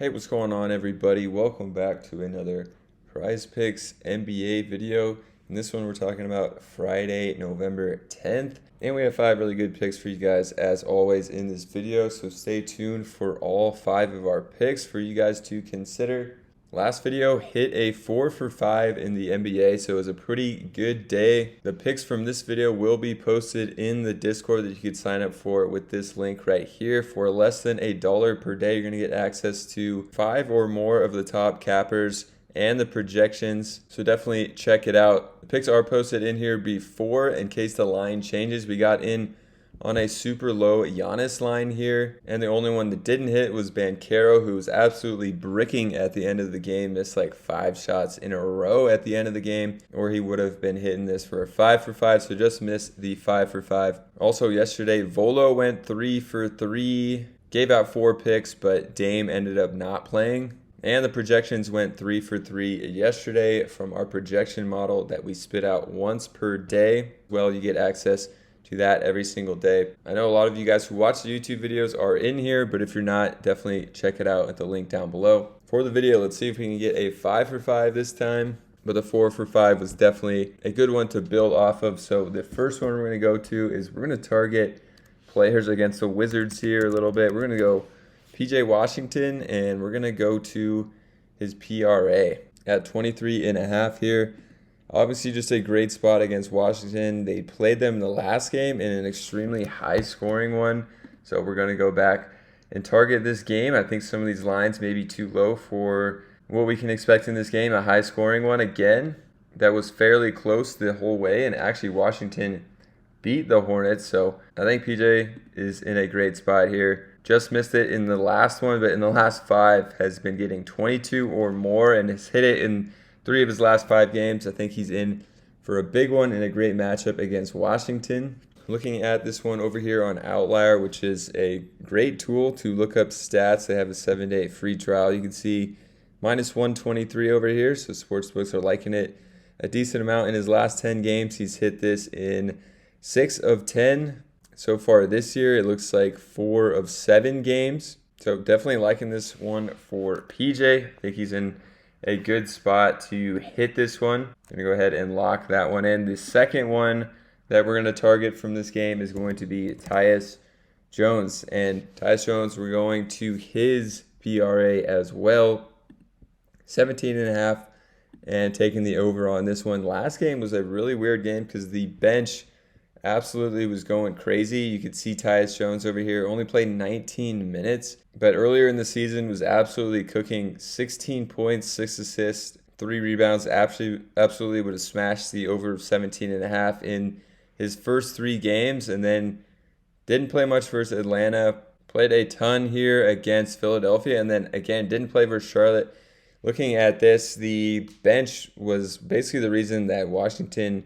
Hey, what's going on, everybody? Welcome back to another Prizepicks NBA video. In this one, we're talking about Friday, November 10th. And we have 5 really good picks for you guys, as always, in this video. So stay tuned for all 5 of our picks for you guys to consider. Last video hit a 4 for 5 in the NBA, so it was a pretty good day. The picks from this video will be posted in the Discord that you could sign up for with this link right here. For less than $1 per day, you're going to get access to 5 or more of the top cappers and the projections, so definitely check it out. The picks are posted in here before, in case the line changes. We got in on a super low Giannis line here, and the only one that didn't hit was Banchero, who was absolutely bricking at the end of the game. Missed like 5 shots in a row at the end of the game, or he would have been hitting this for a 5 for 5, so just missed the 5 for 5. Also yesterday, Volo went 3 for 3, gave out 4 picks, but Dame ended up not playing. And the projections went 3 for 3 yesterday from our projection model that we spit out once per day. Well, you get access to that every single day. I know a lot of you guys who watch the YouTube videos are in here, but if you're not, definitely check it out at the link down below. For the video, let's see if we can get a 5 for 5 this time. But the 4 for 5 was definitely a good one to build off of. So the first one we're going to go to is we're going to target players against the Wizards here a little bit. We're going to go PJ Washington, and we're going to go to his PRA at 23.5 here. Obviously, just a great spot against Washington. They played them in the last game in an extremely high-scoring one. So we're going to go back and target this game. I think some of these lines may be too low for what we can expect in this game. A high-scoring one again that was fairly close the whole way. And actually, Washington beat the Hornets. So I think PJ is in a great spot here. Just missed it in the last one, but in the last 5 has been getting 22 or more and has hit it in 3 of his last 5 games. I think he's in for a big one in a great matchup against Washington. Looking at this one over here on Outlier, which is a great tool to look up stats. They have a 7-day free trial. You can see minus 123 over here, so sportsbooks are liking it a decent amount. In his last 10 games, he's hit this in 6 of 10. So far this year, it looks like 4 of 7 games. So definitely liking this one for PJ. I think he's in a good spot to hit this one. I'm going to go ahead and lock that one in. The second one that we're going to target from this game is going to be Tyus Jones. And Tyus Jones, we're going to his PRA as well. 17.5 and taking the over on this one. Last game was a really weird game because the bench absolutely was going crazy. You could see Tyus Jones over here only played 19 minutes, but earlier in the season was absolutely cooking. 16 points, 6 assists, 3 rebounds. Absolutely would have smashed the over 17.5 in his first 3 games, and then didn't play much versus Atlanta. Played a ton here against Philadelphia, and then again didn't play versus Charlotte. Looking at this, the bench was basically the reason that Washington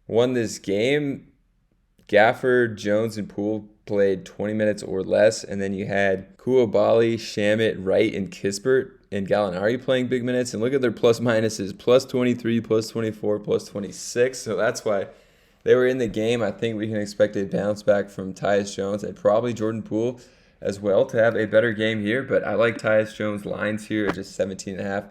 won this game. Gafford, Jones, and Poole played 20 minutes or less, and then you had Koulibaly, Shamet, Wright, and Kispert and Gallinari playing big minutes. And look at their plus minuses: plus 23, plus 24, plus 26. So that's why they were in the game. I think we can expect a bounce back from Tyus Jones and probably Jordan Poole as well to have a better game here. But I like Tyus Jones' lines here at just 17.5.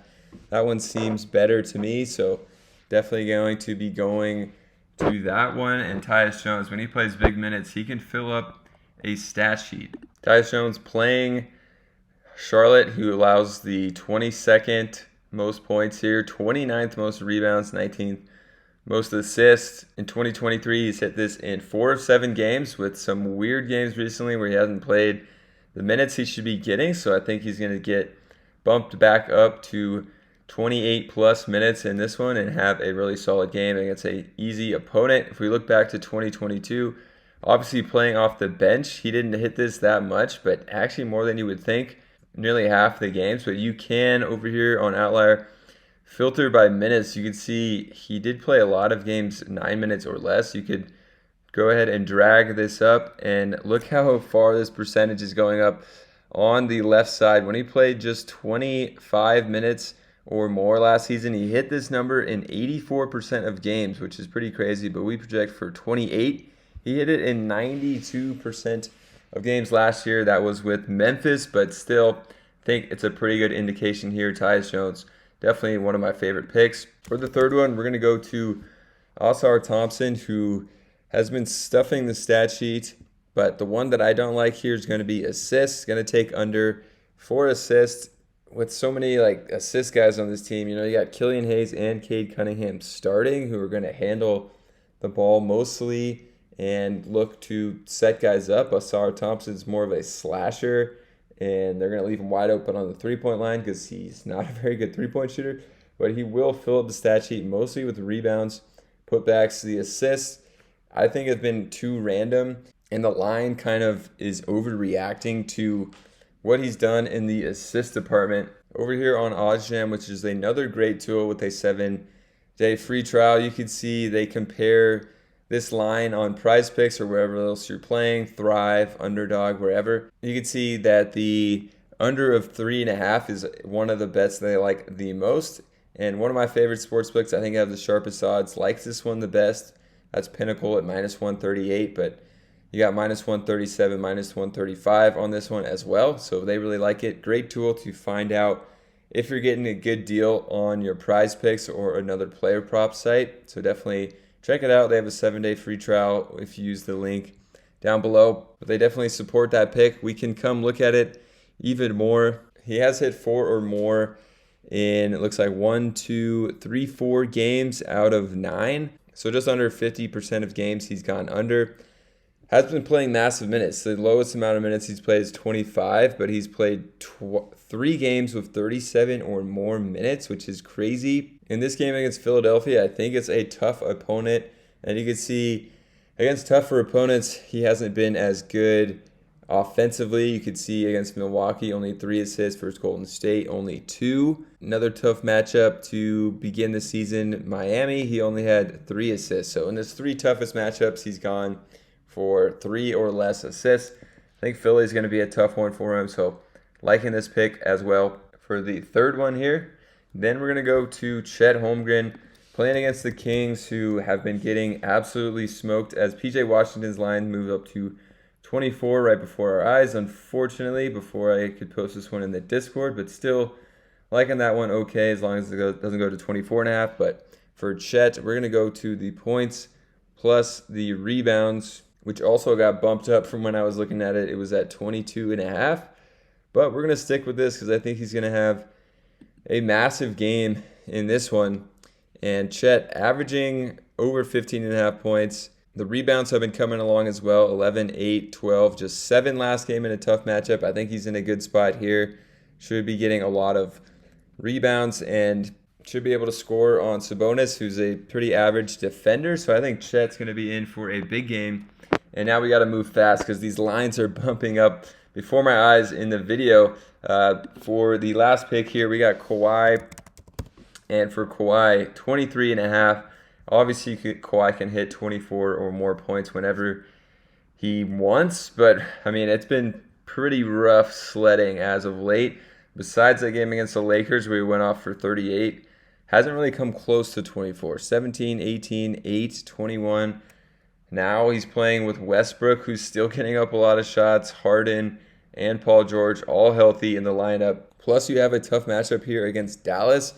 That one seems better to me, so definitely going to be going to that one. And Tyus Jones, when he plays big minutes, he can fill up a stat sheet. Tyus Jones playing Charlotte, who allows the 22nd most points here, 29th most rebounds, 19th most assists. In 2023, he's hit this in 4 of 7 games, with some weird games recently where he hasn't played the minutes he should be getting. So I think he's going to get bumped back up to 28 plus minutes in this one and have a really solid game against an easy opponent. If we look back to 2022, obviously playing off the bench, he didn't hit this that much, but actually more than you would think, nearly half the games. But you can, over here on Outlier, filter by minutes. You can see he did play a lot of games 9 minutes or less. You could go ahead and drag this up, and look how far this percentage is going up on the left side. When he played just 25 minutes or more last season, he hit this number in 84% of games, which is pretty crazy, but we project for 28. He hit it in 92% of games last year. That was with Memphis, but still think it's a pretty good indication here. Tyus Jones, definitely one of my favorite picks. For the third one, we're going to go to Osar Thompson, who has been stuffing the stat sheet, but the one that I don't like here is going to be assists. Going to take under 4 assists. With so many assist guys on this team, you got Killian Hayes and Cade Cunningham starting, who are going to handle the ball mostly and look to set guys up. Osar Thompson's more of a slasher, and they're going to leave him wide open on the three-point line because he's not a very good three-point shooter, but he will fill up the stat sheet mostly with rebounds, putbacks. The assists, I think, have been too random, and the line kind of is overreacting to what he's done in the assist department. Over here on OddsJam, which is another great tool with a 7-day free trial, you can see they compare this line on Prizepicks or wherever else you're playing, Thrive, Underdog, wherever. You can see that the under of 3.5 is one of the bets they like the most. And one of my favorite sports books, I think I have the sharpest odds, likes this one the best. That's Pinnacle at -138, but you got -137, -135 on this one as well. So they really like it. Great tool to find out if you're getting a good deal on your Prizepicks or another player prop site. So definitely check it out. They have a 7-day free trial if you use the link down below. But they definitely support that pick. We can come look at it even more. He has hit 4 or more in, it looks like 1, 2, 3, 4 games out of 9. So just under 50% of games he's gone under. Has been playing massive minutes. The lowest amount of minutes he's played is 25, but he's played 3 games with 37 or more minutes, which is crazy. In this game against Philadelphia, I think it's a tough opponent. And you can see against tougher opponents, he hasn't been as good offensively. You could see against Milwaukee, only 3 assists versus Golden State, only 2. Another tough matchup to begin the season, Miami, he only had 3 assists. So in his 3 toughest matchups, he's gone for 3 or less assists. I think Philly is going to be a tough one for him, so liking this pick as well. For the third one here, then we're going to go to Chet Holmgren playing against the Kings, who have been getting absolutely smoked as PJ Washington's line moved up to 24 right before our eyes, unfortunately, before I could post this one in the Discord, but still liking that one okay as long as it doesn't go to 24.5. But for Chet, we're going to go to the points plus the rebounds, which also got bumped up from when I was looking at it. It was at 22.5. But we're going to stick with this because I think he's going to have a massive game in this one. And Chet averaging over 15.5 points. The rebounds have been coming along as well. 11, 8, 12, just 7 last game in a tough matchup. I think he's in a good spot here. Should be getting a lot of rebounds and should be able to score on Sabonis, who's a pretty average defender. So I think Chet's going to be in for a big game. And now we got to move fast because these lines are bumping up before my eyes in the video. For the last pick here, we got Kawhi. And for Kawhi, 23.5. Obviously, Kawhi can hit 24 or more points whenever he wants. But, I mean, it's been pretty rough sledding as of late. Besides that game against the Lakers where he went off for 38, hasn't really come close to 24. 17, 18, 8, 21. Now he's playing with Westbrook, who's still getting up a lot of shots. Harden and Paul George all healthy in the lineup. Plus, you have a tough matchup here against Dallas.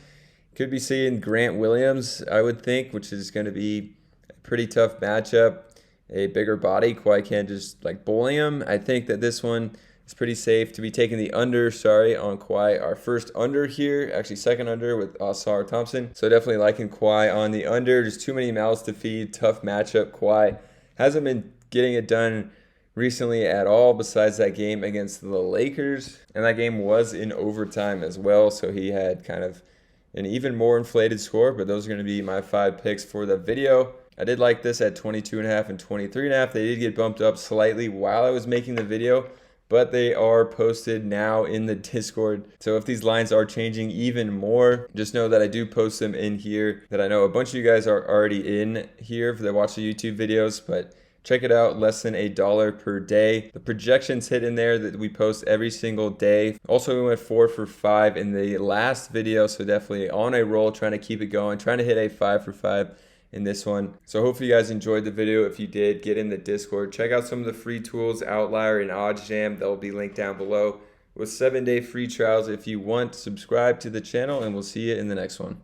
Could be seeing Grant Williams, I would think, which is going to be a pretty tough matchup. A bigger body. Kawhi can't just bully him. I think that this one is pretty safe to be taking the under, on Kawhi. Our first under here, actually second under with Osar Thompson. So definitely liking Kawhi on the under. Just too many mouths to feed. Tough matchup. Kawhi hasn't been getting it done recently at all besides that game against the Lakers. And that game was in overtime as well. So he had kind of an even more inflated score. But those are going to be my 5 picks for the video. I did like this at 22.5 and 23.5. They did get bumped up slightly while I was making the video, but they are posted now in the Discord. So if these lines are changing even more, just know that I do post them in here, that I know a bunch of you guys are already in here if they watch the YouTube videos, but check it out, less than $1 per day. The projections hit in there that we post every single day. Also, we went 4 for 5 in the last video, so definitely on a roll, trying to keep it going, trying to hit a 5 for 5 in this one. So hopefully you guys enjoyed the video. If you did, get in the Discord. Check out some of the free tools, Outlier and OddsJam. They'll be linked down below. with 7-day free trials if you want. Subscribe to the channel, and we'll see you in the next one.